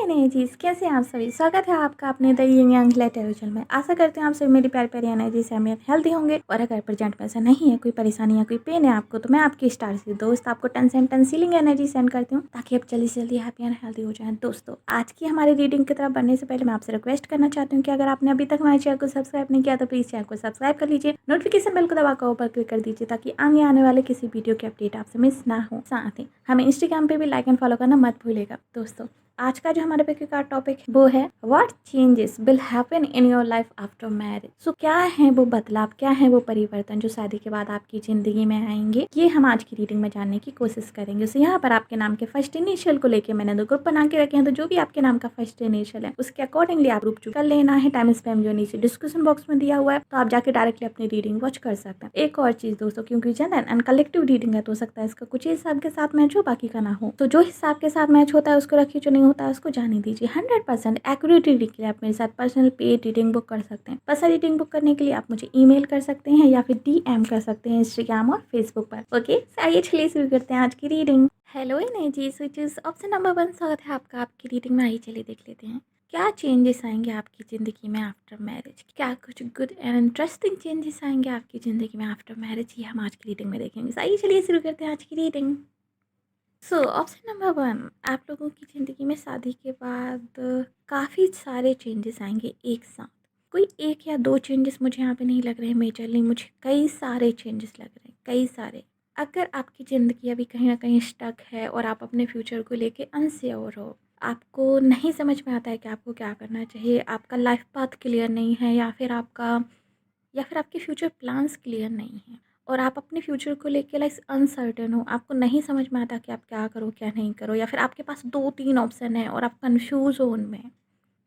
नहीं चीज़ कैसे हैं आप सभी। स्वागत है आपका अपने द यंग टेलीविजन में। आशा करते हैं आप सभी मेरी प्यार प्यारी एनर्जी से हमें हेल्दी होंगे। और अगर प्रेजेंट में ऐसा नहीं है, कोई परेशानी या कोई पेन है आपको, तो मैं आपकी स्टार सी दोस्त आपको 10 से 10 सीलिंग एनर्जी सेंड करती हूँ, ताकि आप जल्दी से जल्दी हैप्पी एंड हेल्दी हो जाएं। दोस्तों, आज की हमारी रीडिंग की तरफ बढ़ने से पहले मैं आपसे रिक्वेस्ट करना चाहती हूँ कि अगर आपने अभी तक हमारे चैनल को सब्सक्राइब नहीं किया तो प्लीज़ चैनल को सब्सक्राइब कर लीजिए, नोटिफिकेशन बेल को दबाकर ऊपर क्लिक कर दीजिए, ताकि आगे आने वाले किसी वीडियो की अपडेट आपसे मिस ना हो। साथ ही हमें इंस्टाग्राम पे भी लाइक एंड फॉलो करना मत भूलिएगा। दोस्तों, आज का जो हमारे पे का टॉपिक वो है what changes will happen in your life after marriage. So क्या है वो बदलाव, क्या है वो परिवर्तन जो शादी के बाद आपकी जिंदगी में आएंगे, ये हम आज की रीडिंग में जानने की कोशिश करेंगे। सो यहाँ पर आपके नाम के फर्स्ट इनिशियल को लेकर मैंने 2 ग्रुप बना के रखे हैं, तो जो भी आपके नाम का फर्स्ट इनिशियल है उसके अकॉर्डिंगली आप ग्रुप कर लेना है। टाइम स्पैम जो नीचे डिस्क्रिप्शन बॉक्स में दिया हुआ है, तो आप जाके डायरेक्टली अपनी रीडिंग वॉच कर सकते हैं। एक और चीज दोस्तों, क्योंकि जनरल एंड कलेक्टिव रीडिंग है, तो हो सकता है इसका कुछ हिसाब के साथ मैच हो, बाकी का ना हो। तो जो हिसाब के साथ मैच होता है उसको रखिए, जो नहीं होता है उसको जाने दीजिए। 100% एक्यूरेट रीडिंग के लिए आप मेरे साथ पर्सनल पेड रीडिंग बुक कर सकते हैं। पर्सनल रीडिंग बुक करने के लिए आप मुझे ईमेल कर सकते हैं या फिर डीएम कर सकते हैं इंस्टाग्राम और फेसबुक पर। ओके, आइए चलिए शुरू करते हैं आज की reading. Hello energy switches, option number 1 स्वागत है आपका आपकी रीडिंग में। आइए चलिए देख लेते हैं क्या चेंजेस आएंगे आपकी ज़िंदगी में आफ्टर मैरिज। क्या कुछ गुड एंड इंटरेस्टिंग चेंजेस आएंगे आपकी ज़िंदगी में आफ्टर मैरिज, ये हम आज की रीडिंग में देखेंगे। आइए चलिए शुरू करते हैं आज की रीडिंग। सो ऑप्शन नंबर 1, आप लोगों की ज़िंदगी में शादी के बाद काफ़ी सारे चेंजेस आएंगे एक साथ। कोई एक या दो चेंजेस मुझे यहाँ पे नहीं लग रहे हैं मेजरली, मुझे कई सारे चेंजेस लग रहे हैं, कई सारे। अगर आपकी ज़िंदगी अभी कहीं ना कहीं स्टक है और आप अपने फ्यूचर को लेके अनश्योर हो, आपको नहीं समझ में आता है कि आपको क्या करना चाहिए, आपका लाइफ पाथ क्लियर नहीं है, या फिर आपके फ्यूचर प्लान्स क्लियर नहीं हैं, और आप अपने फ्यूचर को लेके लाइक अनसर्टेन हो, आपको नहीं समझ में आता कि आप क्या करो क्या नहीं करो, या फिर आपके पास 2-3 ऑप्शन है और आप कंफ्यूज हो उनमें,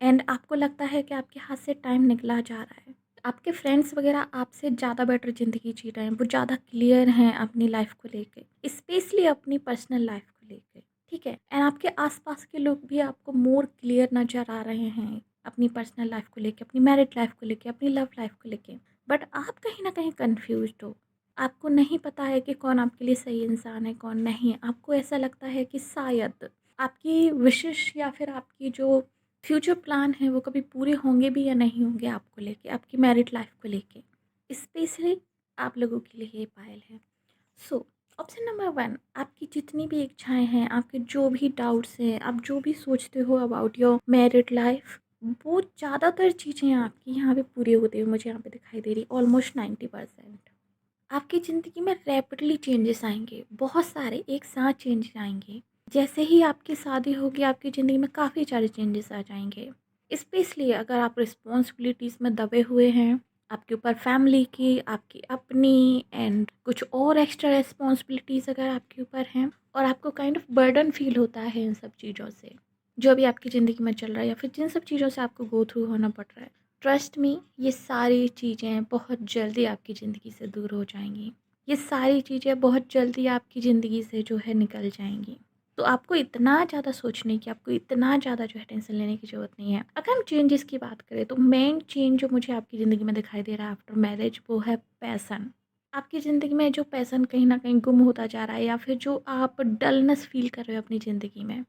एंड आपको लगता है कि आपके हाथ से टाइम निकला जा रहा है। आपके फ्रेंड्स वगैरह आपसे ज़्यादा बेटर ज़िंदगी जी रहे हैं, वो ज़्यादा क्लियर हैं अपनी लाइफ को लेके, स्पेशली अपनी पर्सनल लाइफ को लेके, ठीक है। एंड आपके आसपास के लोग भी आपको मोर क्लियर नज़र आ रहे हैं अपनी पर्सनल लाइफ को लेके, अपनी मैरिड लाइफ को लेके, अपनी लव लाइफ को लेके। बट आप कहीं ना कहीं कंफ्यूज्ड हो, आपको नहीं पता है कि कौन आपके लिए सही इंसान है कौन नहीं। आपको ऐसा लगता है कि शायद आपकी विशेष या फिर आपकी जो फ्यूचर प्लान है वो कभी पूरे होंगे भी या नहीं होंगे आपको लेके, आपकी मैरिड लाइफ को लेके, स्पेशली आप लोगों के लिए ये पायल है। सो ऑप्शन नंबर 1, आपकी जितनी भी इच्छाएं हैं, आपके जो भी डाउट्स हैं, आप जो भी सोचते हो अबाउट योर मैरिड लाइफ, वो ज़्यादातर चीज़ें आपकी यहाँ पे पूरी होती हुई मुझे यहाँ पे दिखाई दे रही, ऑलमोस्ट 90%। आपकी ज़िंदगी में रैपिडली चेंजेस आएंगे, बहुत सारे एक साथ चेंजेस आएंगे। जैसे ही आपकी शादी होगी, आपकी ज़िंदगी में काफ़ी सारे चेंजेस आ जाएंगे। स्पेशली अगर आप रिस्पॉन्सिबिलिटीज़ में दबे हुए हैं, आपके ऊपर फैमिली की, आपकी अपनी, एंड कुछ और एक्स्ट्रा रिस्पॉन्सिबिलिटीज़ अगर आपके ऊपर हैं, और आपको काइंड ऑफ बर्डन फील होता है इन सब चीज़ों से, जो भी आपकी ज़िंदगी में चल रहा है, या फिर जिन सब चीज़ों से आपको गो थ्रू होना पड़ रहा है, ट्रस्ट मी, ये सारी चीज़ें बहुत जल्दी आपकी ज़िंदगी से दूर हो जाएंगी। ये सारी चीज़ें बहुत जल्दी आपकी ज़िंदगी से जो है निकल जाएंगी। तो आपको इतना ज़्यादा सोचने की, आपको इतना ज़्यादा जो है टेंशन लेने की ज़रूरत नहीं है। अगर हम चेंजेस की बात करें, तो मेन चेंज जो मुझे आपकी ज़िंदगी में दिखाई दे रहा है आफ्टर मैरिज, वो है पैसन। आपकी ज़िंदगी में जो पैसन कहीं ना कहीं गुम होता जा रहा है, या फिर जो आप डलनेस फील कर रहे हो अपनी ज़िंदगी में,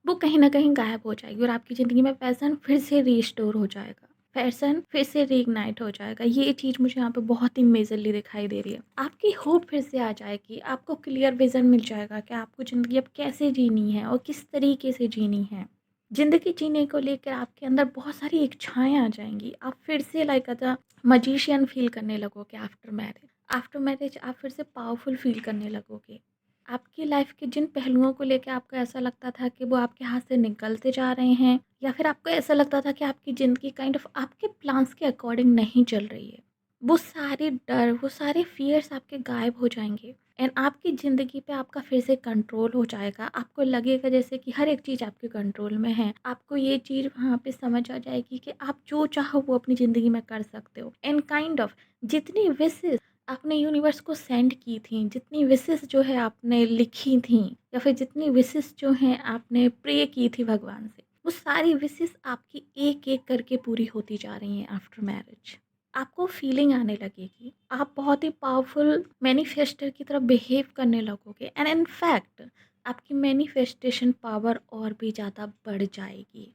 वो कहीं न कहीं गायब हो जाएगी, और आपकी ज़िंदगी में पैशन फिर से रीस्टोर हो जाएगा, पैशन फिर से रीइग्नाइट हो जाएगा। ये चीज़ मुझे यहाँ पे बहुत ही मेजरली दिखाई दे रही है। आपकी होप फिर से आ जाएगी, आपको क्लियर विज़न मिल जाएगा कि आपको ज़िंदगी अब कैसे जीनी है और किस तरीके से जीनी है। ज़िंदगी जीने को लेकर आपके अंदर बहुत सारी इच्छाएँ आ जाएँगी। आप फिर से लाइक अ मैजिशियन फ़ील करने लगोगे आफ्टर मैरिज। आफ्टर मैरिज आप फिर से पावरफुल फ़ील करने लगोगे। आपकी लाइफ के जिन पहलुओं को लेके आपको ऐसा लगता था कि वो आपके हाथ से निकलते जा रहे हैं, या फिर आपको ऐसा लगता था कि आपकी ज़िंदगी काइंड ऑफ आपके प्लान्स के अकॉर्डिंग नहीं चल रही है, वो सारे डर, वो सारे फियर्स आपके गायब हो जाएंगे, एंड आपकी ज़िंदगी पे आपका फिर से कंट्रोल हो जाएगा। आपको लगेगा जैसे कि हर एक चीज़ आपके कंट्रोल में है। आपको ये चीज़ वहाँ पे समझ आ जाएगी कि आप जो चाहो वो अपनी ज़िंदगी में कर सकते हो, एंड काइंड ऑफ जितनी विशेष आपने यूनिवर्स को सेंड की थी, जितनी विशेष जो है आपने लिखी थी, या फिर जितनी विशेष जो है आपने प्रे की थी भगवान से, वो सारी विशेष आपकी एक एक करके पूरी होती जा रही हैं आफ्टर मैरिज। आपको फीलिंग आने लगेगी, आप बहुत ही पावरफुल मैनिफेस्टर की तरह बिहेव करने लगोगे, एंड इन फैक्ट आपकी मैनिफेस्टेशन पावर और भी ज़्यादा बढ़ जाएगी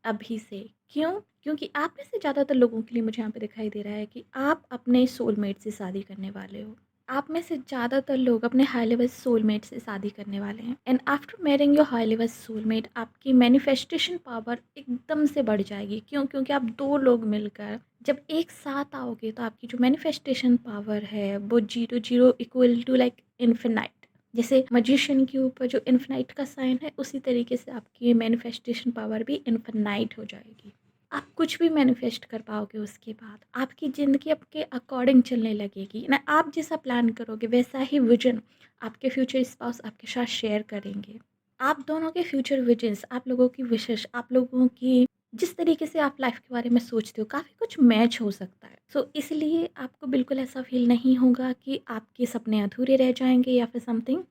अभी से। क्यों? क्योंकि आप में से ज़्यादातर लोगों के लिए मुझे यहाँ पे दिखाई दे रहा है कि आप अपने सोलमेट से शादी करने वाले हो। आप में से ज़्यादातर लोग अपने हाई लेवल सोलमेट से शादी करने वाले हैं, and after marrying your high level soulmate आपकी मैनिफेस्टेशन पावर एकदम से बढ़ जाएगी। क्यों? क्योंकि आप 2 लोग मिलकर जब एक साथ आओगे तो आपकी जो मैनिफेस्टेशन पावर है वो 0 0 इक्वल टू लाइक इन्फिनाइट। जैसे मैजिशियन के ऊपर जो इन्फिनाइट का साइन है, उसी तरीके से आपकी मैनिफेस्टेशन पावर भी इन्फिनाइट हो जाएगी। आप कुछ भी मैनिफेस्ट कर पाओगे उसके बाद। आपकी ज़िंदगी आपके अकॉर्डिंग चलने लगेगी ना, आप जैसा प्लान करोगे वैसा ही विजन आपके फ्यूचर स्पाउस आपके साथ शेयर करेंगे। आप दोनों के फ्यूचर विजन्स, आप लोगों की विशेष, आप लोगों की जिस तरीके से आप लाइफ के बारे में सोचते हो, काफ़ी कुछ मैच हो सकता है। सो इसलिए आपको बिल्कुल ऐसा फील नहीं होगा कि आपके सपने अधूरे रह जाएंगे या फिर समथिंग।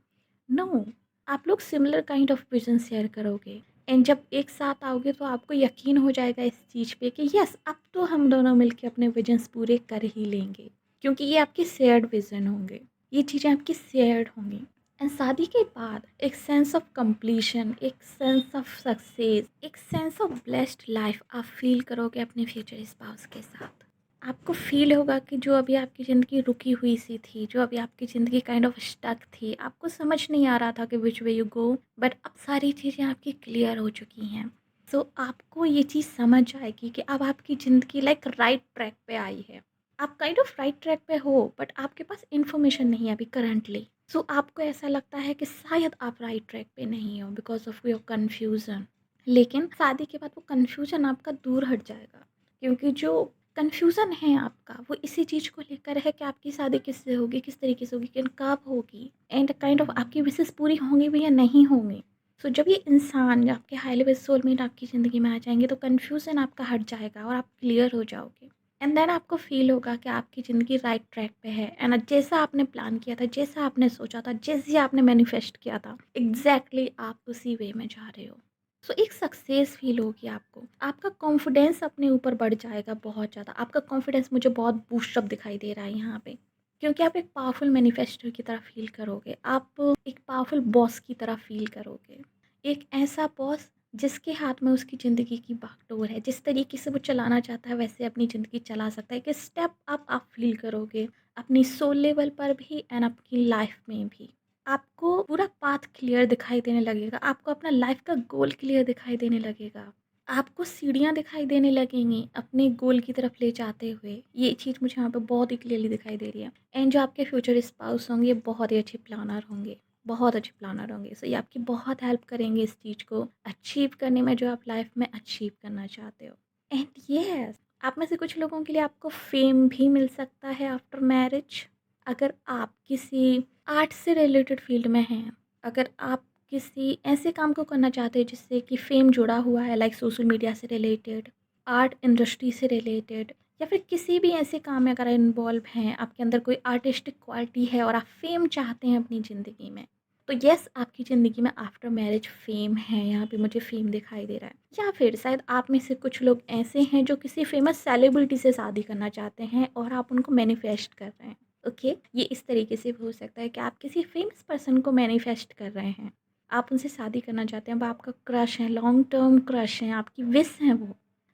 नो, आप लोग similar kind of vision share करोगे, एंड जब एक साथ आओगे तो आपको यकीन हो जाएगा इस चीज़ पे कि यस, अब तो हम दोनों मिलके अपने विजन्स पूरे कर ही लेंगे, क्योंकि ये आपके शेयर्ड विजन होंगे, ये चीज़ें आपकी शेयर्ड होंगी। एंड शादी के बाद एक सेंस ऑफ कंप्लीशन, एक सेंस ऑफ सक्सेस, एक सेंस ऑफ ब्लेस्ड लाइफ आप फील करोगे अपने फ्यूचर स्पाउस के साथ। आपको फ़ील होगा कि जो अभी आपकी ज़िंदगी रुकी हुई सी थी, जो अभी आपकी ज़िंदगी काइंड ऑफ स्टक थी, आपको समझ नहीं आ रहा था कि विच वे यू गो, बट अब सारी चीज़ें आपकी क्लियर हो चुकी हैं। सो आपको ये चीज़ समझ आएगी कि अब आपकी ज़िंदगी लाइक राइट ट्रैक पे आई है। आप काइंड ऑफ राइट ट्रैक पे हो, बट आपके पास इन्फॉर्मेशन नहीं है अभी करंटली। सो आपको ऐसा लगता है कि शायद आप राइट ट्रैक पे नहीं हो बिकॉज ऑफ योर कन्फ्यूज़न। लेकिन शादी के बाद वो कन्फ्यूज़न आपका दूर हट जाएगा, क्योंकि जो कन्फ्यूज़न है आपका वो इसी चीज़ को लेकर है कि आपकी शादी किससे होगी, किस तरीके से होगी, किन कब होगी, एंड काइंड ऑफ आपकी विशेस पूरी होंगी भी या नहीं होंगी। सो जब ये इंसान या आपके हाई लेवल सोलमेट आपकी ज़िंदगी में आ जाएंगे तो कन्फ्यूज़न आपका हट जाएगा और आप क्लियर हो जाओगे, एंड देन आपको फील होगा कि आपकी ज़िंदगी राइट ट्रैक पे है, एंड जैसा आपने प्लान किया था, जैसा आपने सोचा था, जैसे आपने मैनिफेस्ट किया था, एग्जैक्टली आप उसी वे में जा रहे हो। सो एक सक्सेस फील होगी आपको, आपका कॉन्फिडेंस अपने ऊपर बढ़ जाएगा बहुत ज़्यादा। आपका कॉन्फिडेंस मुझे बहुत बूस्टअप दिखाई दे रहा है यहाँ पे, क्योंकि आप एक पावरफुल मैनिफेस्टर की तरह फील करोगे, आप एक पावरफुल बॉस की तरह फील करोगे, एक ऐसा बॉस जिसके हाथ में उसकी ज़िंदगी की बागडोर है, जिस तरीके से वो चलाना चाहता है वैसे अपनी ज़िंदगी चला सकता है। एक स्टेप अप आप फील करोगे अपनी सोल लेवल पर भी एंड आपकी लाइफ में भी। आपको पूरा पाथ क्लियर दिखाई देने लगेगा, आपको अपना लाइफ का गोल क्लियर दिखाई देने लगेगा, आपको सीढ़ियाँ दिखाई देने लगेंगी अपने गोल की तरफ ले जाते हुए। ये चीज़ मुझे यहाँ पे बहुत ही क्लियरली दिखाई दे रही है, एंड जो आपके फ्यूचर स्पाउस होंगे ये बहुत ही अच्छे प्लानर होंगे, बहुत अच्छे प्लानर होंगे। सो ये आपकी बहुत हेल्प करेंगे इस चीज़ को अचीव करने में जो आप लाइफ में अचीव करना चाहते हो। एंड यस, आप में से कुछ लोगों के लिए आपको फेम भी मिल सकता है आफ्टर मैरिज। अगर आप किसी आर्ट से रिलेटेड फील्ड में हैं, अगर आप किसी ऐसे काम को करना चाहते हैं जिससे कि फ़ेम जुड़ा हुआ है, लाइक सोशल मीडिया से रिलेटेड, आर्ट इंडस्ट्री से रिलेटेड, या फिर किसी भी ऐसे काम में अगर इन्वॉल्व हैं, आपके अंदर कोई आर्टिस्टिक क्वालिटी है और आप फ़ेम चाहते हैं अपनी ज़िंदगी में, तो येस, आपकी ज़िंदगी में आफ्टर मैरिज फ़ेम है। यहाँ पे मुझे फ़ेम दिखाई दे रहा है। या फिर शायद आप में से कुछ लोग ऐसे हैं जो किसी फेमस सेलिब्रिटी से शादी करना चाहते हैं और आप उनको मैनिफेस्ट कर रहे हैं। ओके, ये इस तरीके से भी हो सकता है कि आप किसी फेमस पर्सन को मैनिफेस्ट कर रहे हैं, आप उनसे शादी करना चाहते हैं, वो आपका क्रश है, लॉन्ग टर्म क्रश है, आपकी विश है वो।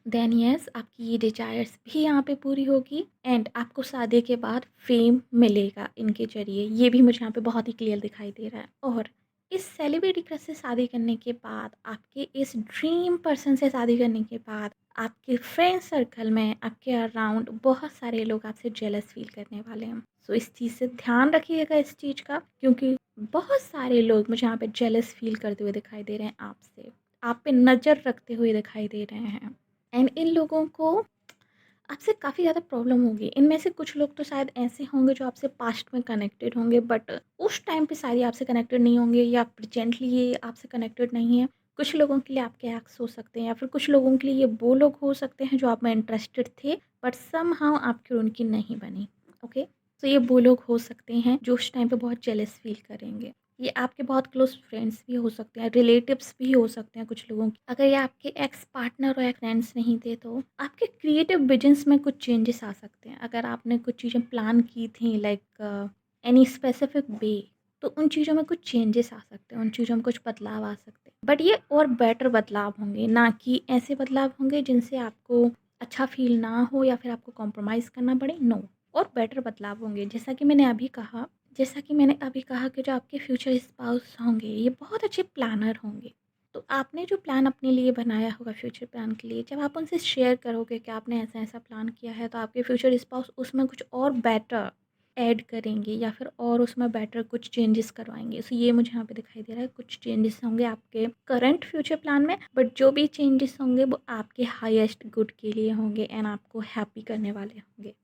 देन यस, आपकी ये डिजायर्स भी यहाँ पे पूरी होगी, एंड आपको शादी के बाद फेम मिलेगा इनके जरिए। ये भी मुझे यहाँ पे बहुत ही क्लियर दिखाई दे रहा है। और इस सेलिब्रिटी क्रश से शादी करने के बाद, आपके इस ड्रीम पर्सन से शादी करने के बाद, आपके फ्रेंड सर्कल में, आपके अराउंड बहुत सारे लोग आपसे जेलस फील करने वाले हैं। सो इस चीज़ से ध्यान रखिएगा इस चीज़ का, क्योंकि बहुत सारे लोग मुझे यहाँ पे जेलस फील करते हुए दिखाई दे रहे हैं आपसे, आप पे नज़र रखते हुए दिखाई दे रहे हैं, एंड इन लोगों को आपसे काफ़ी ज़्यादा प्रॉब्लम होगी। इनमें से कुछ लोग तो शायद ऐसे होंगे जो आपसे पास्ट में कनेक्टेड होंगे, बट उस टाइम पे शायद ये आपसे कनेक्टेड नहीं होंगे, या प्रेजेंटली ये आपसे कनेक्टेड नहीं है। कुछ लोगों के लिए आपके एक्स हो सकते हैं, या फिर कुछ लोगों के लिए ये वो लोग हो सकते हैं जो आप में इंटरेस्टेड थे, बट समहाउ आपकी और उनकी नहीं बनी। ओके, तो ये वो लोग हो सकते हैं जो उस टाइम पे बहुत जेलस फील करेंगे। ये आपके बहुत क्लोज फ्रेंड्स भी हो सकते हैं, रिलेटिव्स भी हो सकते हैं कुछ लोगों के। अगर ये आपके एक्स पार्टनर और एक्स फ्रेंड्स नहीं थे तो आपके क्रिएटिव विजन्स में कुछ चेंजेस आ सकते हैं। अगर आपने कुछ चीज़ें प्लान की थी लाइक एनी स्पेसिफिक वे, तो उन चीज़ों में कुछ चेंजेस आ सकते हैं, उन चीज़ों में कुछ बदलाव आ सकते हैं। बट ये और बेटर बदलाव होंगे, ना कि ऐसे बदलाव होंगे जिनसे आपको अच्छा फ़ील ना हो या फिर आपको कॉम्प्रोमाइज़ करना पड़े, नो। और बेटर बदलाव होंगे, जैसा कि मैंने अभी कहा कि जो आपके फ्यूचर स्पाउस होंगे, ये बहुत अच्छे प्लानर होंगे। तो आपने जो प्लान अपने लिए बनाया होगा फ्यूचर प्लान के लिए, जब आप उनसे शेयर करोगे कि आपने ऐसा-ऐसा प्लान किया है, तो आपके फ्यूचर स्पाउस उसमें कुछ और बेटर ऐड करेंगे या फिर और उसमें बेटर कुछ चेंजेस करवाएँगे। सो ये मुझे यहाँ पे दिखाई दे रहा है, कुछ चेंजेस होंगे आपके करंट फ्यूचर प्लान में, बट जो भी चेंजेस होंगे वो आपके हाईएस्ट गुड के लिए होंगे एंड आपको हैप्पी करने वाले होंगे।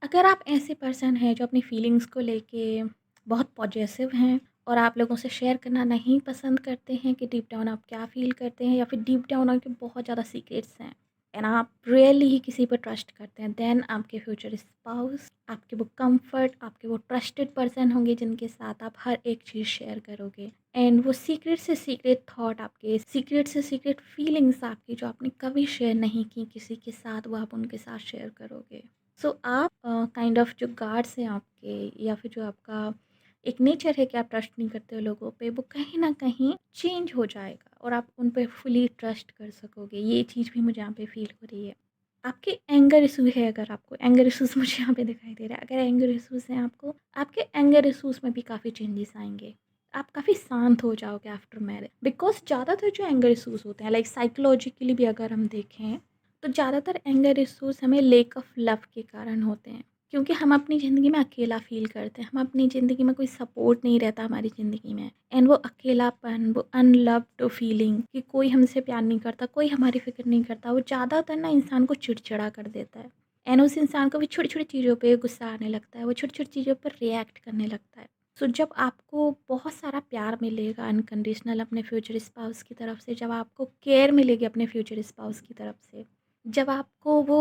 अगर आप ऐसे पर्सन हैं जो अपनी फीलिंग्स को लेके बहुत पॉजेसिव हैं और आप लोगों से शेयर करना नहीं पसंद करते हैं कि डीप डाउन आप क्या फ़ील करते हैं, या फिर डीप डाउन आपके बहुत ज़्यादा सीक्रेट्स हैं एंड आप रियली ही किसी पर ट्रस्ट करते हैं, देन आपके फ्यूचर स्पाउस आपके वो कंफर्ट, आपके वो ट्रस्टेड पर्सन होंगे जिनके साथ आप हर एक चीज़ शेयर करोगे। एंड वो सीक्रेट से सीक्रेट थॉट आपके, सीक्रेट से सीक्रेट फीलिंग्स आपकी जो आपने कभी शेयर नहीं की किसी के साथ, वो आप उनके साथ शेयर करोगे। सो आप काइंड ऑफ जो गार्ड्स हैं आपके, या फिर जो आपका एक नेचर है कि आप ट्रस्ट नहीं करते हो लोगों पे, वो कहीं ना कहीं चेंज हो जाएगा और आप उन पे फुली ट्रस्ट कर सकोगे। ये चीज़ भी मुझे यहाँ पे फील हो रही है। आपके एंगर इशू है, अगर आपको एंगर इशूज़ मुझे यहाँ पे दिखाई दे रहा है, अगर एंगर इशूज़ हैं आपको, आपके एंगर इशूज़ में भी काफ़ी चेंजेस आएंगे। आप काफ़ी शांत हो जाओगे आफ्टर मैरिज, बिकॉज ज़्यादातर जो एंगर इशूज़ होते हैं, लाइक साइकोलॉजिकली भी अगर हम देखें, तो ज़्यादातर एंगर इश्यूज़ हमें लेक ऑफ लव के कारण होते हैं, क्योंकि हम अपनी ज़िंदगी में अकेला फ़ील करते हैं, हम अपनी ज़िंदगी में कोई सपोर्ट नहीं रहता हमारी ज़िंदगी में, एंड वो अकेलापन, वो अनलव्ड फीलिंग कि कोई हमसे प्यार नहीं करता, कोई हमारी फ़िक्र नहीं करता, वो ज़्यादातर ना इंसान को चिड़चिड़ा कर देता है। एंड उस इंसान को भी छोटी-छोटी चीज़ों पे गुस्सा आने लगता है, वो छोटी-छोटी चीज़ों पर रिएक्ट करने लगता है। सो जब आपको बहुत सारा प्यार मिलेगा अनकंडीशनल अपने फ्यूचर स्पाउस की तरफ से, जब आपको केयर मिलेगी अपने फ्यूचर स्पाउस की तरफ से, जब आपको वो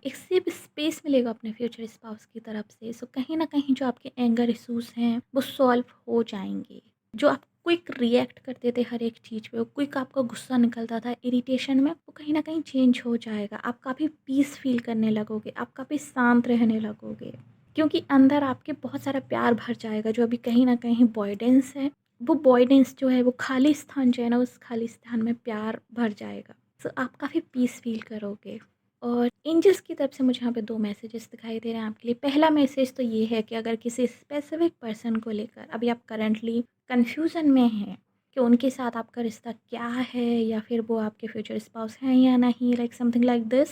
एक सेफ स्पेस मिलेगा अपने फ्यूचर स्पाउस की तरफ से, सो कहीं न कहीं जो आपके एंगर इश्यूज़ हैं, वो सॉल्व हो जाएँगे। जो आप क्विक रिएक्ट करते थे हर एक चीज़ पे, वो क्विक आपका गुस्सा निकलता था इरिटेशन में, वो कहीं न कहीं चेंज हो जाएगा। आप काफ़ी पीस फ़ील करने लगोगे, आप काफ़ी शांत रहने लगोगे, क्योंकि अंदर आपके बहुत सारा प्यार भर जाएगा। जो अभी कहीं न कहीं बॉयडेंस है, वो बॉयडेंस जो है, वो खाली स्थान जो है ना, उस खाली स्थान में प्यार भर जाएगा। सो आप काफ़ी पीस फ़ील करोगे। और एंजल्स की तरफ से मुझे यहाँ पे 2 मैसेजेस दिखाई दे रहे हैं आपके लिए। पहला मैसेज तो ये है कि अगर किसी स्पेसिफ़िक पर्सन को लेकर अभी आप करंटली कन्फ्यूज़न में हैं कि उनके साथ आपका रिश्ता क्या है, या फिर वो आपके फ्यूचर स्पाउस हैं या नहीं, like something like this,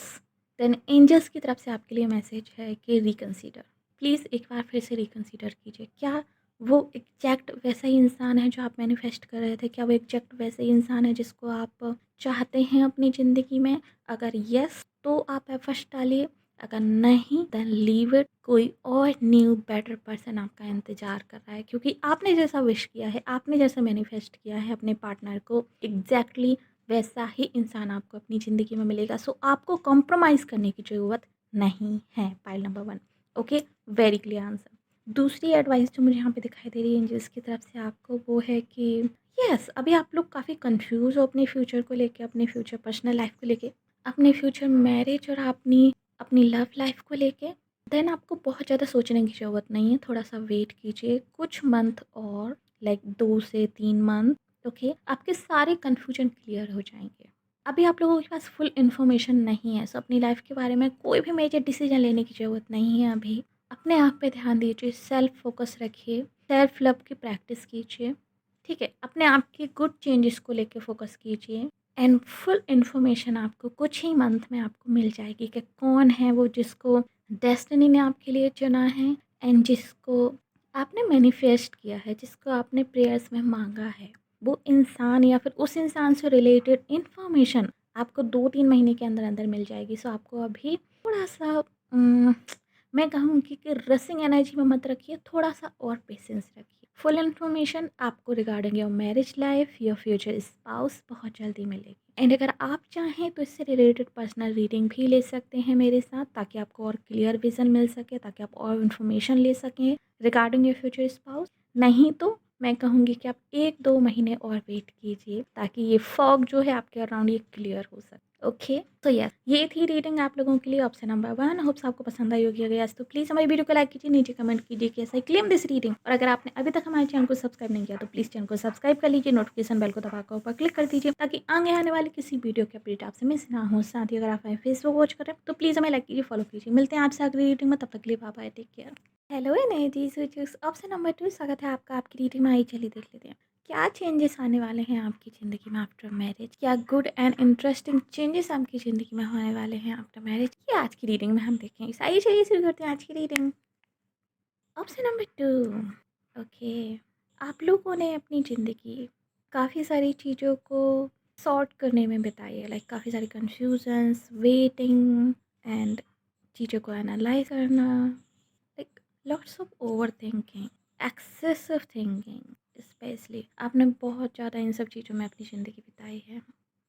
then angels की तरफ से आपके लिए मैसेज है कि रिकंसीडर। प्लीज़ एक बार फिर से रिकंसीडर कीजिए। क्या वो एग्जैक्ट वैसा ही इंसान है जो आप मैनिफेस्ट कर रहे थे? क्या वो एग्जैक्ट वैसा ही इंसान है जिसको आप चाहते हैं अपनी ज़िंदगी में? अगर येस, तो आप एफर्ट्स डालिए, अगर नहीं देन लीव इट। कोई और न्यू बेटर पर्सन आपका इंतज़ार कर रहा है, क्योंकि आपने जैसा विश किया है, आपने जैसा मैनिफेस्ट किया है अपने पार्टनर को, एग्जैक्टली वैसा ही इंसान आपको अपनी ज़िंदगी में मिलेगा। सो आपको कॉम्प्रोमाइज़ करने की ज़रूरत नहीं है। Pile number 1। Okay, very clear answer. दूसरी एडवाइस जो मुझे यहाँ पे दिखाई दे रही है एंजल्स की तरफ से आपको, वो है कि यस, अभी आप लोग काफ़ी कंफ्यूज हो अपने फ्यूचर को लेके, अपने फ्यूचर पर्सनल लाइफ को लेके, अपने फ्यूचर मैरिज और अपनी अपनी लव लाइफ को लेके। देन आपको बहुत ज़्यादा सोचने की ज़रूरत नहीं है, थोड़ा सा वेट कीजिए कुछ मंथ और, लाइक 2 से 3 मंथ। ओके, आपके सारे कन्फ्यूजन क्लियर हो जाएंगे। अभी आप लोगों के पास फुल इन्फॉर्मेशन नहीं है, सो अपनी लाइफ के बारे में कोई भी मेजर डिसीजन लेने की ज़रूरत नहीं है अभी। अपने आप पे ध्यान दीजिए, सेल्फ फोकस रखिए, सेल्फ लव की प्रैक्टिस कीजिए, ठीक है? अपने आप के गुड चेंजेस को लेके फोकस कीजिए, एंड फुल इन्फॉर्मेशन आपको कुछ ही मंथ में आपको मिल जाएगी कि कौन है वो जिसको डेस्टिनी ने आपके लिए चुना है, एंड जिसको आपने मैनिफेस्ट किया है, जिसको आपने प्रेयर्स में मांगा है। वो इंसान या फिर उस इंसान से रिलेटेड इन्फॉर्मेशन आपको 2-3 महीने के अंदर अंदर मिल जाएगी। सो आपको अभी थोड़ा सा मैं कहूँगी कि रसिंग एनर्जी में मत रखिए, थोड़ा सा और पेशेंस रखिए। फुल इन्फॉर्मेशन आपको regarding your marriage life, your future spouse बहुत जल्दी मिलेगी। एंड अगर आप चाहें तो इससे रिलेटेड पर्सनल रीडिंग भी ले सकते हैं मेरे साथ, ताकि आपको और क्लियर विजन मिल सके, ताकि आप और इन्फॉर्मेशन ले सकें रिगार्डिंग योर फ्यूचर स्पाउस। नहीं तो मैं कहूँगी कि आप 1-2 महीने और वेट कीजिए, ताकि ये फॉग जो है आपके अराउंड ये क्लियर हो सके। ओके, तो यस, ये थी रीडिंग आप लोगों के लिए ऑप्शन नंबर 1। होप्स आपको पसंद आई होगी। अगर यस तो प्लीज़ हमारी वीडियो को लाइक कीजिए, नीचे कमेंट कीजिए कि ऐसा क्लेम दिस रीडिंग। और अगर आपने अभी तक हमारे चैनल को सब्सक्राइब नहीं किया तो प्लीज़ चैनल को सब्सक्राइब कर लीजिए, नोटिफिकेशन बेल को दबाकर ऊपर क्लिक कर दीजिए ताकि आगे आने वाली किसी वीडियो की अपडेट आपसे मिस ना हो। साथ ही अगर आप हमें फेसबुक वॉच करें तो प्लीज़ हमें लाइक कीजिए, फॉलो कीजिए। मिलते हैं आपसे अगली रीडिंग में, तब तक के लिए bye bye, take care. Hello energy, option number 2 स्वागत है आपका आपकी रीडिंग में। आई चलिए देख लेते हैं क्या चेंजेस आने वाले हैं आपकी ज़िंदगी में आफ्टर मैरिज। क्या गुड एंड इंटरेस्टिंग चेंजेस आपकी ज़िंदगी में होने वाले हैं आफ्टर मैरिज, ये आज की रीडिंग में हम देखेंगे। आइए चलिए शुरू करते हैं आज की रीडिंग। Option number 2। ओके, आप लोगों ने अपनी ज़िंदगी काफ़ी सारी चीज़ों को सॉर्ट करने में बिताई है, लाइक काफ़ी सारी कन्फ्यूजन्स, वेटिंग एंड चीज़ों को एनालाइज करना, like lots of over thinking, excessive thinking. Specially आपने बहुत ज़्यादा इन सब चीज़ों में अपनी ज़िंदगी बिताई है।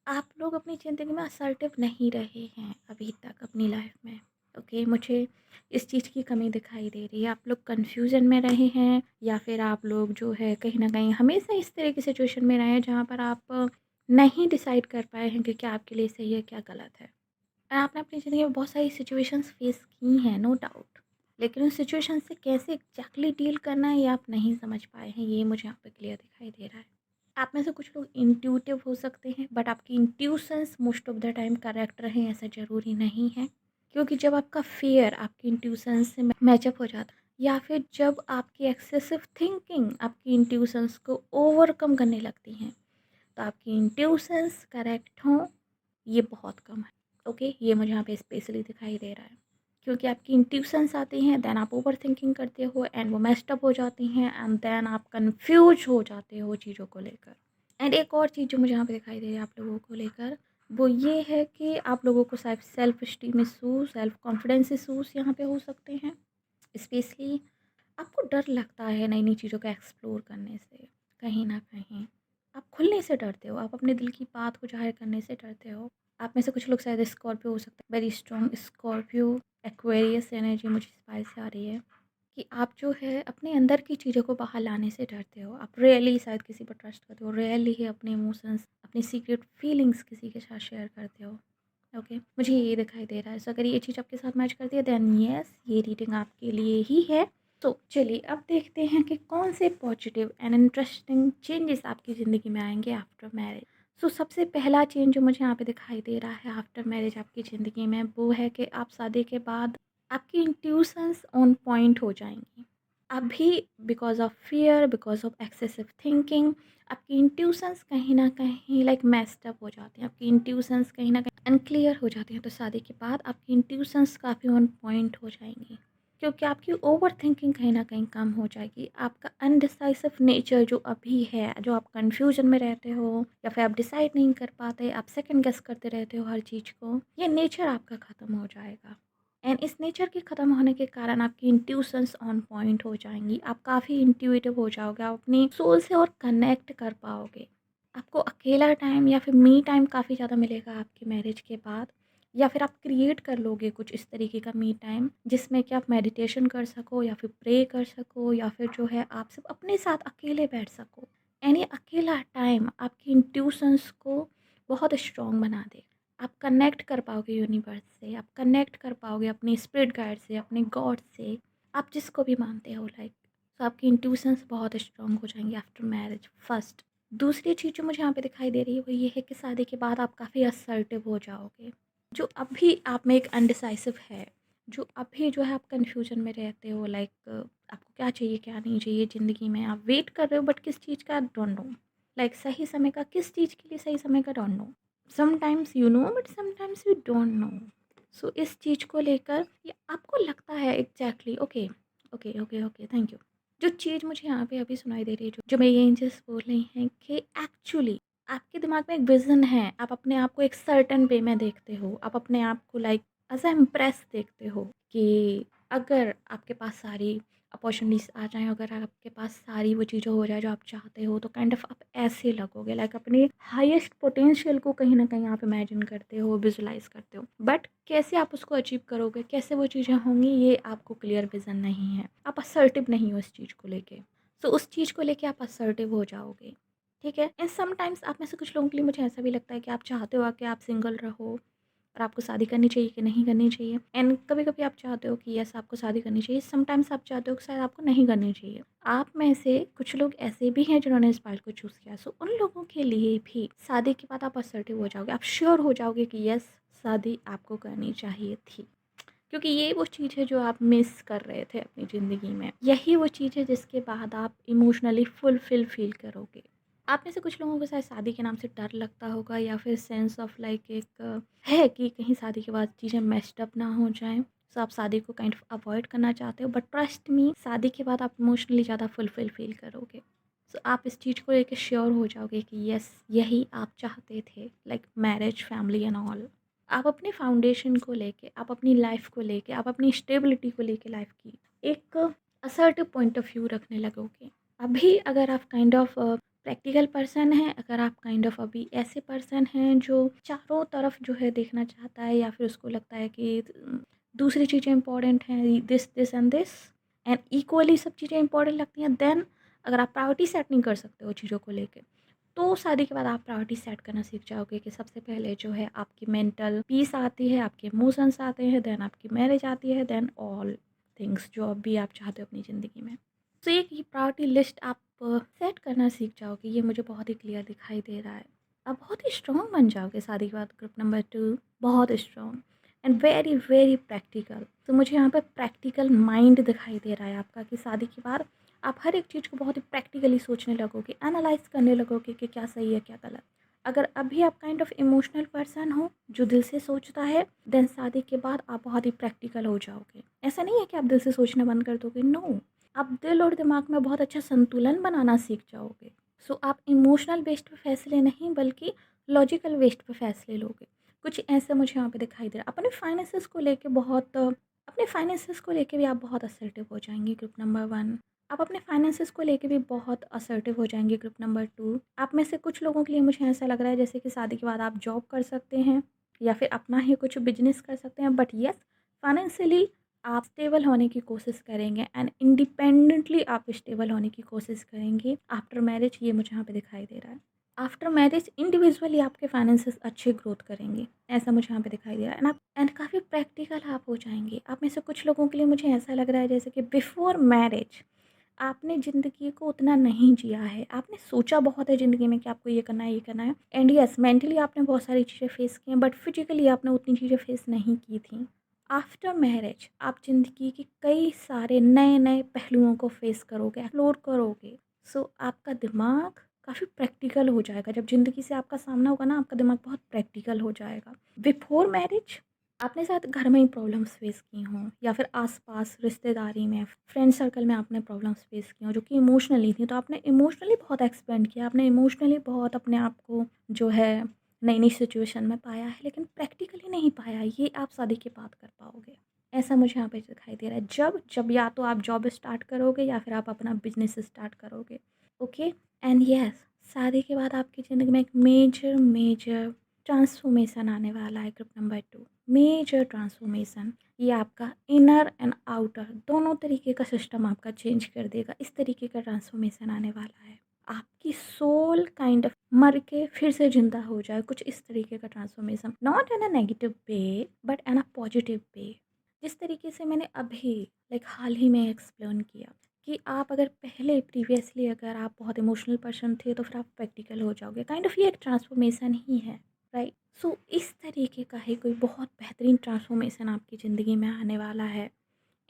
आप लोग अपनी ज़िंदगी में असर्टिव नहीं रहे हैं अभी तक अपनी लाइफ में। ओके, मुझे इस चीज़ की कमी दिखाई दे रही है। आप लोग कन्फ्यूज़न में रहे हैं या फिर आप लोग जो है कहीं ना कहीं हमेशा इस तरह की सिचुएशन में रहे हैं जहाँ पर आप नहीं डिसाइड कर पाए हैं कि क्या आपके लिए सही है क्या गलत है। और आपने अपनी ज़िंदगी में बहुत सारी सिचुएशंस फेस की हैं, नो डाउट, लेकिन उन सिचुएशन से कैसे एग्जैक्टली डील करना है ये आप नहीं समझ पाए हैं। ये मुझे यहाँ पे क्लियर दिखाई दे रहा है। आप में से कुछ लोग इंट्यूटिव हो सकते हैं, बट आपकी intuitions most of the time correct रहें ऐसा ज़रूरी नहीं है। क्योंकि जब आपका फेयर आपकी इंट्यूशंस से मैचअप हो जाता है या फिर जब आपकी एक्सेसिव थिंकिंग आपकी इंट्यूशंस को ओवरकम करने लगती हैं तो आपकी इंट्यूशंस करेक्ट हों ये बहुत कम है। ओके, ये मुझे यहाँ पे स्पेशली दिखाई दे रहा है क्योंकि आपकी इंट्यूशंस आती हैं, देन आप ओवर थिंकिंग करते हो एंड वो मेस्ड अप हो जाती हैं एंड देन आप कंफ्यूज हो जाते हो चीज़ों को लेकर। एंड एक और चीज़ जो मुझे यहाँ पे दिखाई दे रही है आप लोगों को लेकर, वो ये है कि आप लोगों को शायद self esteem issues, self confidence issues यहाँ पे हो सकते हैं। स्पेशली आपको डर लगता है नई नई चीज़ों को एक्सप्लोर करने से। कहीं ना कहीं आप खुलने से डरते हो, आप अपने दिल की बात को जाहिर करने से डरते हो। आप में से कुछ लोग शायद स्कॉर्पियो हो सकते हैं, very strong Scorpio, Aquarius energy मुझे स्पाइस से आ रही है कि आप जो है अपने अंदर की चीज़ों को बाहर लाने से डरते हो। आप रियली शायद किसी पर ट्रस्ट करते हो, रियली ही अपने इमोशंस, अपनी सीक्रेट फीलिंग्स किसी के साथ शेयर करते हो। ओके, मुझे ये दिखाई दे रहा है। सो अगर ये चीज़ आपके साथ मैच करती है देन यस, ये रीडिंग आपके लिए ही है। तो चलिए अब देखते हैं कि कौन से पॉजिटिव एंड इंटरेस्टिंग चेंजेस आपकी ज़िंदगी में आएंगे आफ्टर मैरिज। सो सबसे पहला चेंज जो मुझे यहाँ पे दिखाई दे रहा है आफ्टर मैरिज आपकी ज़िंदगी में, वो है कि आप शादी के बाद आपकी इंट्यूशंस ऑन पॉइंट हो जाएंगी। अभी because of fear, because of excessive thinking आपकी इंट्यूशंस कहीं ना कहीं लाइक मेस्ड अप हो जाती हैं, आपकी इंट्यूशंस कहीं ना कहीं अनक्लियर हो जाती हैं। तो शादी के बाद आपकी इंट्यूशंस काफ़ी ऑन पॉइंट हो जाएंगी क्योंकि आपकी ओवर थिंकिंग कहीं न कहीं कम हो जाएगी। आपका अनडिसाइसिव नेचर जो अभी है, जो आप कन्फ्यूजन में रहते हो या फिर आप डिसाइड नहीं कर पाते, आप सेकंड गेस करते रहते हो हर चीज़ को, ये नेचर आपका ख़त्म हो जाएगा। एंड इस नेचर के ख़त्म होने के कारण आपकी इंट्यूशंस ऑन पॉइंट हो जाएंगी। आप काफ़ी इंट्यूटिव हो जाओगे, आप अपनी सोल से और कनेक्ट कर पाओगे। आपको अकेला टाइम या फिर मी टाइम काफ़ी ज़्यादा मिलेगा आपकी मैरिज के बाद, या फिर आप क्रिएट कर लोगे कुछ इस तरीके का मी टाइम जिसमें कि आप मेडिटेशन कर सको या फिर प्रे कर सको या फिर जो है आप सिर्फ अपने साथ अकेले बैठ सको। एंड ये अकेला टाइम आपकी इंट्यूशंस को बहुत स्ट्रॉन्ग बना दे। आप कनेक्ट कर पाओगे यूनिवर्स से, आप कनेक्ट कर पाओगे अपनी स्पिरिट गाइड से, अपने गॉड से, आप जिसको भी मानते हो लाइक। तो आपकी इंट्यूशंस बहुत स्ट्रॉन्ग हो जाएंगी आफ्टर मैरिज फर्स्ट। दूसरी चीज़ जो मुझे यहाँ पे दिखाई दे रही है वो ये है कि शादी के बाद आप काफ़ी असर्टिव हो जाओगे। जो अभी आप में एक अनडिसाइसिव है, जो अभी जो है आप कन्फ्यूजन में रहते हो लाइक आपको क्या चाहिए क्या नहीं चाहिए ज़िंदगी में, आप वेट कर रहे हो बट किस चीज़ का डोंट नो, लाइक सही समय का, किस चीज़ के लिए सही समय का don't know. Sometimes you know but sometimes you don't know. So इस चीज़ को लेकर ये आपको लगता है exactly okay, okay okay okay thank you. जो चीज़ मुझे यहाँ पे अभी सुनाई दे रही है, जो मेरी एंजल्स बोल रही हैं कि एक्चुअली आपके दिमाग में एक विज़न है, आप अपने आप को एक सर्टेन वे में देखते हो, आप अपने आप को लाइक एज अ इम्प्रेस देखते हो कि अगर आपके पास सारी अपॉर्चुनिटीज़ आ जाएँ, अगर आपके पास सारी वो चीज़ें हो जाए जो आप चाहते हो, तो काइंड ऑफ आप ऐसे लगोगे लाइक अपने हाईएस्ट पोटेंशियल को कहीं न कहीं आप इमेजिन करते हो, विजुलाइज़ करते हो। बट कैसे आप उसको अचीव करोगे, कैसे वो चीज़ें होंगी, ये आपको क्लियर विज़न नहीं है। आप असर्टिव नहीं हो इस चीज़ को लेके। सो उस चीज़ को लेके आप असर्टिव हो जाओगे, ठीक है? एंड समटाइम्स आप में से कुछ लोगों के लिए मुझे ऐसा भी लगता है कि आप चाहते हो कि आप सिंगल रहो, और आपको शादी करनी चाहिए कि नहीं करनी चाहिए। एंड कभी-कभी आप चाहते हो कि यस आपको शादी करनी चाहिए, समटाइम्स आप चाहते हो कि शायद आपको नहीं करनी चाहिए। आप में से कुछ लोग ऐसे भी हैं जिन्होंने इस पाथ को चूज़ किया, सो उन लोगों के लिए भी शादी के बाद आप असर्टिव हो जाओगे, आप श्योर हो जाओगे कि यस शादी आपको करनी चाहिए थी। क्योंकि ये वो चीज़ है जो आप मिस कर रहे थे अपनी ज़िंदगी में। यही वो चीज़ है जिसके बाद आप इमोशनली फुलफ़िल फ़ील करोगे। आप में से कुछ लोगों को शायद शादी के नाम से डर लगता होगा या फिर सेंस ऑफ लाइक एक है कि कहीं शादी के बाद चीज़ें मेस्ड अप ना हो जाएँ। सो आप शादी को काइंड ऑफ अवॉइड करना चाहते हो, बट ट्रस्ट मी शादी के बाद आप इमोशनली ज़्यादा फुलफ़िल फ़ील करोगे। सो आप इस चीज़ को लेके श्योर हो जाओगे कि येस यही आप चाहते थे, like marriage, family and all. आप अपने फाउंडेशन को लेके, आप अपनी लाइफ़ को लेके, आप अपनी स्टेबिलिटी को लेके लाइफ़ की एक असर्टिव पॉइंट ऑफ व्यू रखने लगोगे। अभी अगर आप काइंड ऑफ प्रैक्टिकल पर्सन हैं, अगर आप काइंड ऑफ अभी ऐसे पर्सन हैं जो चारों तरफ जो है देखना चाहता है या फिर उसको लगता है कि दूसरी चीज़ें इंपॉर्टेंट हैं, this and this and equally सब चीज़ें इंपॉर्टेंट लगती हैं, देन अगर आप प्रायोरिटी सेट नहीं कर सकते हो चीज़ों को लेके, तो शादी के बाद आप प्रायोरिटी सेट करना सीख जाओगे कि सबसे पहले जो है आपकी मेंटल पीस आती है, आपके इमोशंस आते हैं, देन आपकी मैरिज आती है, देन ऑल थिंग्स जो अभी आप चाहते हो अपनी ज़िंदगी में। तो एक ये प्रायोरिटी लिस्ट आप सेट करना सीख जाओगे, ये मुझे बहुत ही क्लियर दिखाई दे रहा है। आप बहुत ही स्ट्रॉन्ग बन जाओगे शादी के बाद। ग्रुप नंबर 2 बहुत strong and very very practical. तो मुझे यहाँ पे प्रैक्टिकल माइंड दिखाई दे रहा है आपका कि शादी के बाद आप हर एक चीज़ को बहुत ही प्रैक्टिकली सोचने लगोगे, एनालाइज करने लगोगे कि क्या सही है क्या गलत। अगर अभी आप काइंड ऑफ इमोशनल पर्सन हो जो दिल से सोचता है, देन शादी के बाद आप बहुत ही प्रैक्टिकल हो जाओगे। ऐसा नहीं है कि आप दिल से सोचना बंद कर दोगे, नो, आप दिल और दिमाग में बहुत अच्छा संतुलन बनाना सीख जाओगे। सो आप इमोशनल बेस्ड पे फैसले नहीं बल्कि लॉजिकल बेस्ड पे फैसले लोगे। कुछ ऐसा मुझे यहाँ पे दिखाई दे रहा है। अपने फाइनेंसेस को लेके भी आप बहुत असर्टिव हो जाएंगे ग्रुप नंबर 1। आप अपने फाइनेंसेस को लेके भी बहुत असर्टिव हो जाएंगे ग्रुप नंबर 2। आप में से कुछ लोगों के लिए मुझे ऐसा लग रहा है जैसे कि शादी के बाद आप जॉब कर सकते हैं या फिर अपना ही कुछ बिजनेस कर सकते हैं, बट यस फाइनेंशियली आप स्टेबल होने की कोशिश करेंगे एंड इंडिपेंडेंटली आप स्टेबल होने की कोशिश करेंगे आफ्टर मैरिज, ये मुझे यहाँ पे दिखाई दे रहा है। आफ्टर मैरिज इंडिविजुअली आपके फाइनेंसेस अच्छे ग्रोथ करेंगे, ऐसा मुझे यहाँ पे दिखाई दे रहा है। एंड काफ़ी प्रैक्टिकल आप हो जाएंगे। आप में से कुछ लोगों के लिए मुझे ऐसा लग रहा है जैसे कि बिफोर मैरिज आपने ज़िंदगी को उतना नहीं जिया है, आपने सोचा बहुत है ज़िंदगी में कि आपको ये करना है, ये करना है, एंड यस मेंटली आपने बहुत सारी चीज़ें फेस की हैं, बट फिजिकली आपने उतनी चीज़ें फेस नहीं की थी। आफ्टर मैरिज आप ज़िंदगी के कई सारे नए नए पहलुओं को फेस करोगे, एक्सप्लोर करोगे। सो आपका दिमाग काफ़ी प्रैक्टिकल हो जाएगा। जब ज़िंदगी से आपका सामना होगा ना, आपका दिमाग बहुत प्रैक्टिकल हो जाएगा। बिफोर मैरिज आपने शायद घर में ही प्रॉब्लम्स फेस की हों या फिर आस-पास रिश्तेदारी में, फ्रेंड सर्कल में आपने प्रॉब्लम्स फेस की हों जो कि इमोशनली थी, तो आपने इमोशनली बहुत एक्सपेंड किया, आपने इमोशनली बहुत अपने आप को जो है नई-नई सिचुएशन में पाया है, लेकिन प्रैक्टिकली नहीं पाया। ये आप शादी के बाद कर पाओगे, ऐसा मुझे यहाँ पे दिखाई दे रहा है। जब जब या तो आप जॉब स्टार्ट करोगे या फिर आप अपना बिज़नेस स्टार्ट करोगे, ओके? एंड येस शादी के बाद आपकी ज़िंदगी में एक मेजर मेजर ट्रांसफॉर्मेशन आने वाला है ग्रुप नंबर 2। मेजर ट्रांसफॉर्मेशन, ये आपका इनर एंड आउटर दोनों तरीके का सिस्टम आपका चेंज कर देगा। इस तरीके का ट्रांसफॉर्मेशन आने वाला है। आपकी सोल काइंड ऑफ मर के फिर से जिंदा हो जाए, कुछ इस तरीके का transformation, not in a negative way but in a positive way. जिस तरीके से मैंने अभी लाइक हाल ही में एक्सप्लेन किया कि आप अगर पहले प्रीवियसली अगर आप बहुत इमोशनल पर्सन थे तो फिर आप प्रैक्टिकल हो जाओगे, काइंड ऑफ ये एक ट्रांसफॉर्मेशन ही है, राइट? सो इस तरीके का ही कोई बहुत बेहतरीन ट्रांसफॉर्मेशन आपकी ज़िंदगी में आने वाला है।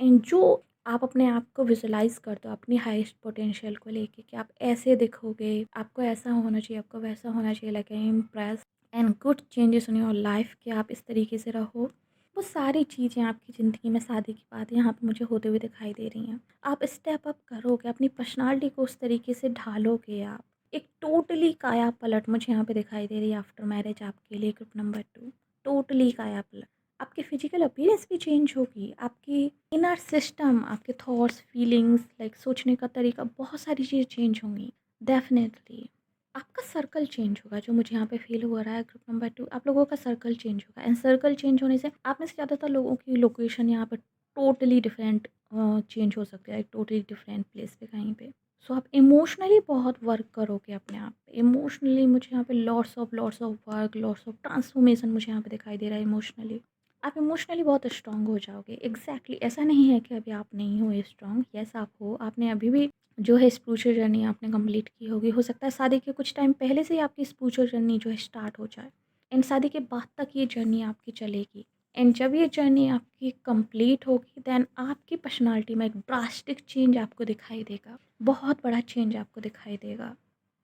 एंड जो आप अपने आप को विजुलाइज़ करते हो अपनी हाईएस्ट पोटेंशियल को लेके कि आप ऐसे दिखोगे, आपको ऐसा होना चाहिए, आपको वैसा होना चाहिए, like I impress and good changes in your life कि आप इस तरीके से रहो, वो सारी चीज़ें आपकी ज़िंदगी में शादी के बाद यहाँ पे मुझे होते हुए दिखाई दे रही हैं। आप स्टेप अप करोगे, अपनी पर्सनालिटी को उस तरीके से ढालोगे आप। एक टोटली काया पलट मुझे यहाँ पे दिखाई दे रही है आफ्टर मैरिज आपके लिए ग्रुप नंबर 2। टोटली काया पलट। आपकी फिजिकल अपीयरेंस भी चेंज होगी, आपकी इनर सिस्टम, आपके थॉट्स, फीलिंग्स, लाइक सोचने का तरीका, बहुत सारी चीज़ें चेंज होंगी डेफिनेटली। आपका सर्कल चेंज होगा, जो मुझे यहाँ पे फ़ील हो रहा है ग्रुप नंबर 2, आप लोगों का सर्कल चेंज होगा एंड सर्कल चेंज होने से आप में से ज़्यादातर लोगों की लोकेशन यहाँ पे टोटली डिफरेंट चेंज हो सकती है, एक टोटली डिफरेंट प्लेस पे कहीं पे। सो आप इमोशनली बहुत वर्क करोगे अपने आप पे। इमोशनली मुझे यहाँ पे lots of work, lots of transformation मुझे यहाँ पे दिखाई दे रहा है इमोशनली। आप इमोशनली बहुत स्ट्रांग हो जाओगे। एग्जैक्टली ऐसा नहीं है कि अभी आप नहीं हो स्ट्रांग, यस आप हो। आपने अभी भी जो है स्पिरिचुअल जर्नी आपने कंप्लीट की होगी। हो सकता है शादी के कुछ टाइम पहले से ही आपकी स्पिरिचुअल जर्नी जो है स्टार्ट हो जाए, एंड शादी के बाद तक ये जर्नी आपकी चलेगी। एंड जब ये जर्नी आपकी कंप्लीट होगी देन आपकी पर्सनालिटी में एक ड्रास्टिक चेंज आपको दिखाई देगा। बहुत बड़ा चेंज आपको दिखाई देगा।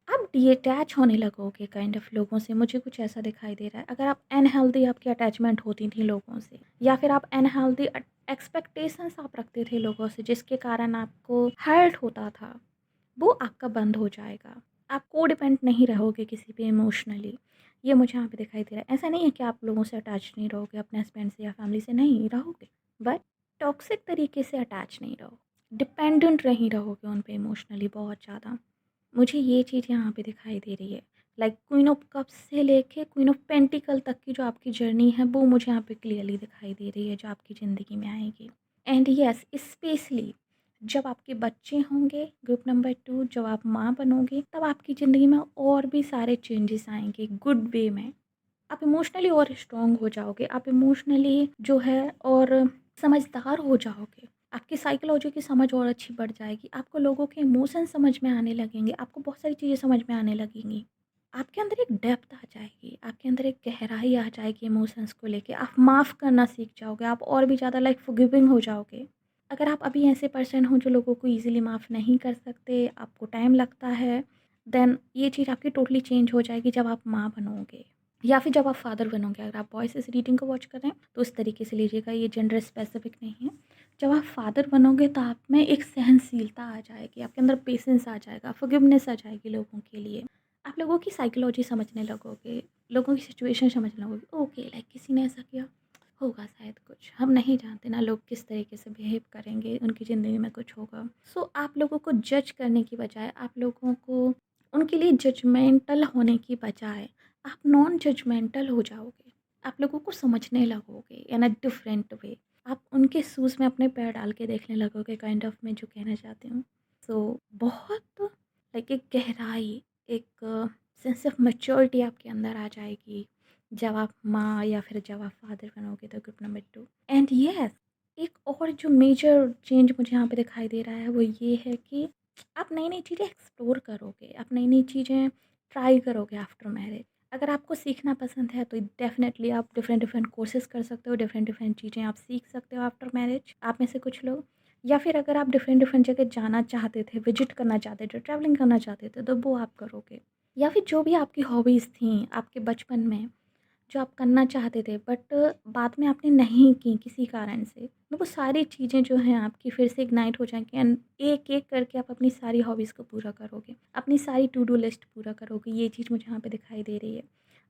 आप डिटैच होने लगोगे काइंड ऑफ लोगों से, मुझे कुछ ऐसा दिखाई दे रहा है। अगर आप अनहेल्दी आपकी अटैचमेंट होती थी लोगों से, या फिर आप अनहेल्दी एक्सपेक्टेशंस आप रखते थे लोगों से जिसके कारण आपको हर्ट होता था, वो आपका बंद हो जाएगा। आप कोडिपेंडेंट नहीं रहोगे किसी पे इमोशनली। ये मुझे यहाँ पे दिखाई दे रहा है। ऐसा नहीं है कि आप लोगों से अटैच नहीं रहोगे, अपने हस्बैंड से या फैमिली से नहीं रहोगे, बट टॉक्सिक तरीके से अटैच नहीं रहो, डिपेंडेंट नहीं रहोगे उन पे इमोशनली बहुत ज़्यादा। मुझे ये चीज़ यहाँ पे दिखाई दे रही है। लाइक क्वीन ऑफ कप्स से लेके क्वीन ऑफ पेंटिकल तक की जो आपकी जर्नी है वो मुझे यहाँ पे क्लियरली दिखाई दे रही है, जो आपकी ज़िंदगी में आएगी। एंड यस, स्पेशली जब आपके बच्चे होंगे, ग्रुप नंबर 2, जब आप माँ बनोगे तब आपकी ज़िंदगी में और भी सारे चेंजेस आएंगे गुड वे में। आप इमोशनली और स्ट्रॉन्ग हो जाओगे, आप इमोशनली जो है और समझदार हो जाओगे। आपकी साइकोलॉजी की समझ और अच्छी बढ़ जाएगी। आपको लोगों के इमोशन समझ में आने लगेंगे, आपको बहुत सारी चीज़ें समझ में आने लगेंगी। आपके अंदर एक डेप्थ आ जाएगी, आपके अंदर एक गहराई आ जाएगी इमोशंस को लेके। आप माफ़ करना सीख जाओगे, आप और भी ज़्यादा लाइक फॉरगिविंग हो जाओगे। अगर आप अभी ऐसे पर्सन हो जो लोगों को ईज़िली माफ़ नहीं कर सकते, आपको टाइम लगता है, देन ये चीज़ आपकी टोटली चेंज हो जाएगी जब आप माँ बनोगे या फिर जब आप फादर बनोगे। अगर आप वॉइस इस रीडिंग को वॉच कर रहे हैं तो उस तरीके से लीजिएगा, ये जेंडर स्पेसिफिक नहीं है। जब आप फादर बनोगे तो आप में एक सहनशीलता आ जाएगी, आपके अंदर पेशेंस आ जाएगा, फॉरगिवनेस आ जाएगी लोगों के लिए। आप लोगों की साइकोलॉजी समझने लगोगे, लोगों की सिचुएशन समझने लगोगे। ओके, लाइक किसी ने ऐसा किया होगा शायद, कुछ हम नहीं जानते ना लोग किस तरीके से बिहेव करेंगे, उनकी ज़िंदगी में कुछ होगा। सो आप लोगों को जज करने की बजाय, आप लोगों को उनके लिए जजमेंटल होने की बजाय आप नॉन जजमेंटल हो जाओगे। आप लोगों को समझने लगोगे इन अ डिफरेंट वे। आप उनके शूज़ में अपने पैर डाल के देखने लगोगे, काइंड ऑफ मैं जो कहना चाहती हूँ। सो बहुत लाइक एक गहराई, एक सेंस ऑफ मैच्योरिटी आपके अंदर आ जाएगी जब आप माँ या फिर जब आप फादर बनोगे तो ग्रुप नंबर 2। एंड यस, एक और जो मेजर चेंज मुझे यहाँ पे दिखाई दे रहा है वो ये है कि आप नई नई चीज़ें एक्सप्लोर करोगे, आप नई नई चीज़ें ट्राई करोगे आफ्टर मैरिज। अगर आपको सीखना पसंद है तो डेफ़िनेटली आप डिफरेंट डिफरेंट कोर्सेज़ कर सकते हो, डिफरेंट डिफरेंट चीज़ें आप सीख सकते हो आफ्टर मैरिज, आप में से कुछ लोग। या फिर अगर आप डिफरेंट डिफरेंट जगह जाना चाहते थे, विजिट करना चाहते थे, ट्रैवलिंग करना चाहते थे, तो वो आप करोगे। या फिर जो भी आपकी हॉबीज़ थी आपके बचपन में, जो आप करना चाहते थे बट बाद में आपने नहीं की किसी कारण से, तो वो सारी चीज़ें जो हैं आपकी फिर से इग्नाइट हो जाएँगी एंड एक-एक करके आप अपनी सारी हॉबीज़ को पूरा करोगे। अपनी सारी टू डू लिस्ट पूरा करोगे, ये चीज़ मुझे यहाँ पे दिखाई दे रही है।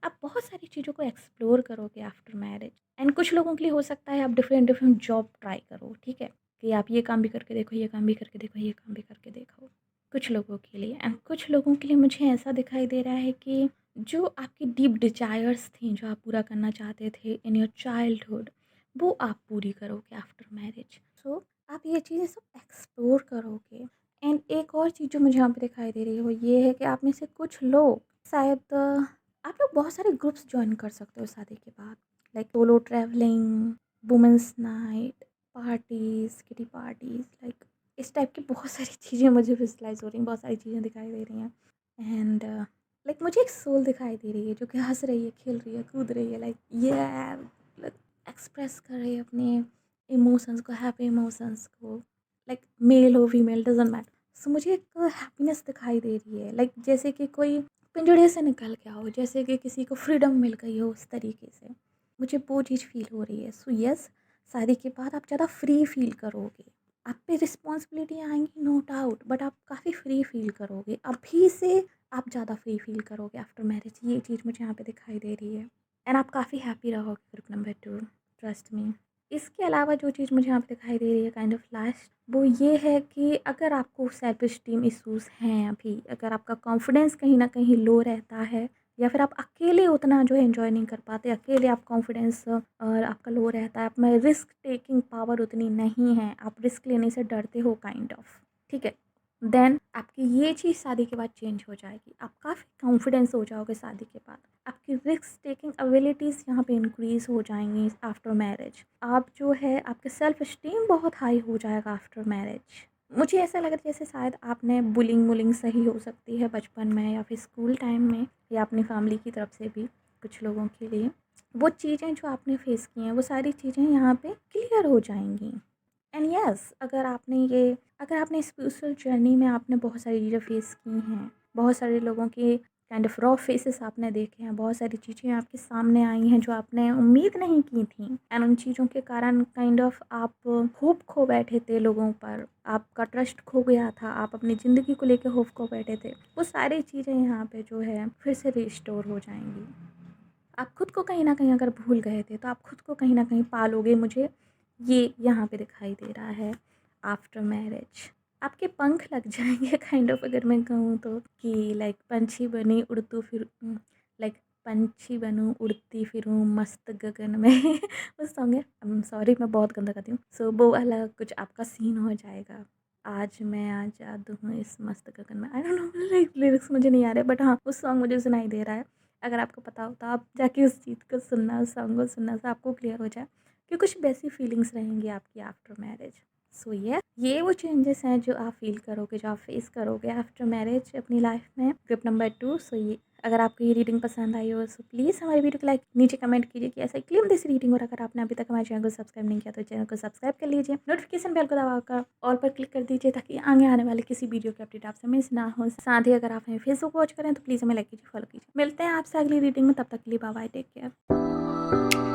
आप बहुत सारी चीज़ों को एक्सप्लोर करोगे आफ्टर मैरिज। एंड कुछ लोगों के लिए हो सकता है आप डिफरेंट डिफरेंट जॉब ट्राई करो, ठीक है? कि आप ये काम भी करके देखो, ये काम भी करके देखो, ये काम भी करके देखो। कुछ लोगों के लिए, एंड कुछ लोगों के लिए मुझे ऐसा दिखाई दे रहा है कि जो आपकी डीप डिज़ायर्स थी, जो आप पूरा करना चाहते थे इन योर चाइल्डहुड, वो आप पूरी करोगे आफ्टर मैरिज। सो आप ये चीज़ें सब एक्सप्लोर करोगे। एंड एक और चीज़ जो मुझे यहाँ पे दिखाई दे रही है वो ये है कि आप में से कुछ लोग शायद आप लोग बहुत सारे ग्रुप्स ज्वाइन कर सकते हो शादी के बाद, like solo travelling, women's night, parties, kitty parties, like इस टाइप की बहुत सारी चीज़ें मुझे विजुलाइज़ हो रही हैं, बहुत सारी चीज़ें दिखाई दे रही हैं। एंड लाइक मुझे एक सोल दिखाई दे रही है जो कि हँस रही है, खेल रही है, कूद रही है, लाइक ये लाइक एक्सप्रेस कर रही है अपने इमोशंस को, हैप्पी इमोशंस को, लाइक मेल हो फीमेल डज़न्ट मैटर। सो मुझे एक हैप्पीनेस दिखाई दे रही है, लाइक जैसे कि कोई पिंजड़े से निकल गया हो, जैसे कि किसी को फ्रीडम मिल गई हो, उस तरीके से मुझे वो चीज़ फ़ील हो रही है। सो यस, शादी के बाद आप ज़्यादा फ्री फ़ील करोगे। आप पे रिस्पॉन्सिबिलिटी आएँगी नो डाउट, बट आप काफ़ी फ्री फ़ील करोगे। अभी से आप ज़्यादा फ्री फ़ील करोगे आफ्टर मैरिज, ये चीज़ मुझे यहाँ पे दिखाई दे रही है। एंड आप काफ़ी हैप्पी रहोगे ग्रुप नंबर 2, ट्रस्ट मी। इसके अलावा जो चीज़ मुझे यहाँ पे दिखाई दे रही है काइंड ऑफ लास्ट, वो ये है कि अगर आपको सेल्फ एस्टीम इश्यूज़ हैं अभी, अगर आपका कॉन्फिडेंस कहीं न कहीं लो रहता है या फिर आप अकेले उतना जो है एन्जॉय नहीं कर पाते, अकेले आप कॉन्फिडेंस और आपका लो रहता है, आप में रिस्क टेकिंग पावर उतनी नहीं है, आप रिस्क लेने से डरते हो काइंड ऑफ, ठीक है? देन आपकी ये चीज़ शादी के बाद चेंज हो जाएगी। आप काफ़ी कॉन्फिडेंस हो जाओगे शादी के बाद। आपकी रिस्क टेकिंग एबिलिटीज़ यहाँ पे इंक्रीज़ हो जाएंगी आफ्टर मैरिज। आप जो है आपके सेल्फ स्टीम बहुत हाई हो जाएगा आफ्टर मैरिज। मुझे ऐसा लग रहा है जैसे शायद आपने बुलिंग वुलिंग सही हो सकती है बचपन में या फिर स्कूल टाइम में, या अपनी फैमिली की तरफ से भी कुछ लोगों के लिए वो चीज़ें जो आपने फेस की हैं वो सारी चीज़ें यहाँ पे क्लियर हो जाएंगी। एंड यस, अगर आपने स्पिरिचुअल जर्नी में आपने बहुत सारी चीज़ें फेस की हैं, बहुत सारे लोगों के काइंड ऑफ रॉ फेसेस आपने देखे हैं, बहुत सारी चीज़ें आपके सामने आई हैं जो आपने उम्मीद नहीं की थी, एंड उन चीज़ों के कारण काइंड ऑफ आप होप खो बैठे थे लोगों पर, आपका ट्रस्ट खो गया था, आप अपनी ज़िंदगी को लेकर होप खो बैठे थे, वो सारी चीज़ें यहाँ पे जो है फिर से रिस्टोर हो जाएंगी। आप खुद को कहीं न कहीं अगर भूल गए थे, तो आप खुद को कहीं न कहीं पालोगे, मुझे ये यहाँ पे दिखाई दे रहा है आफ्टर मैरिज। आपके पंख लग जाएँगे काइंड ऑफ, अगर मैं कहूँ तो, कि लाइक पंछी बनी उड़तू फिर लाइक पंछी बनूँ उड़ती फिरूँ मस्त गगन में वो सॉन्ग है। सॉरी मैं बहुत गंदा गाती हूँ। सो वो वाला कुछ आपका सीन हो जाएगा। आज मैं आज़ाद हूँ इस मस्त गगन में। I don't know like lyrics मुझे नहीं आ रहे, बट हाँ, वो सॉन्ग मुझे सुनाई दे रहा है। अगर आपको पता हो तो आप जाके उस चीज़ को सुनना, उस सॉन्ग को सुनना, से आपको क्लियर हो जाए कि कुछ वैसी फीलिंग्स रहेंगी आपकी आफ्टर मैरिज। सो ये वो चेंजेस हैं जो आप फील करोगे, जो आप फेस करोगे आफ्टर मैरिज अपनी लाइफ में। Tip number 2। सो ये, अगर आपको ये रीडिंग पसंद आई हो, सो प्लीज़ हमारी वीडियो को लाइक नीचे कमेंट कीजिए कि ऐसा क्लेम दिस रीडिंग। और अगर आपने अभी तक हमारे चैनल को सब्सक्राइब नहीं किया तो चैनल को सब्सक्राइब कर लीजिए, नोटिफिकेशन बेल को दबाकर ऑल पर क्लिक कर दीजिए ताकि आगे आने वाले किसी वीडियो की अपडेट आपसे मिस ना हो। साथ ही अगर आप हमें फेसबुक वॉच करें तो प्लीज़ हमें लाइक कीजिए, फॉलो कीजिए। मिलते हैं आपसे अगली रीडिंग में, तब तक के लिए बाय बाय, टेक केयर।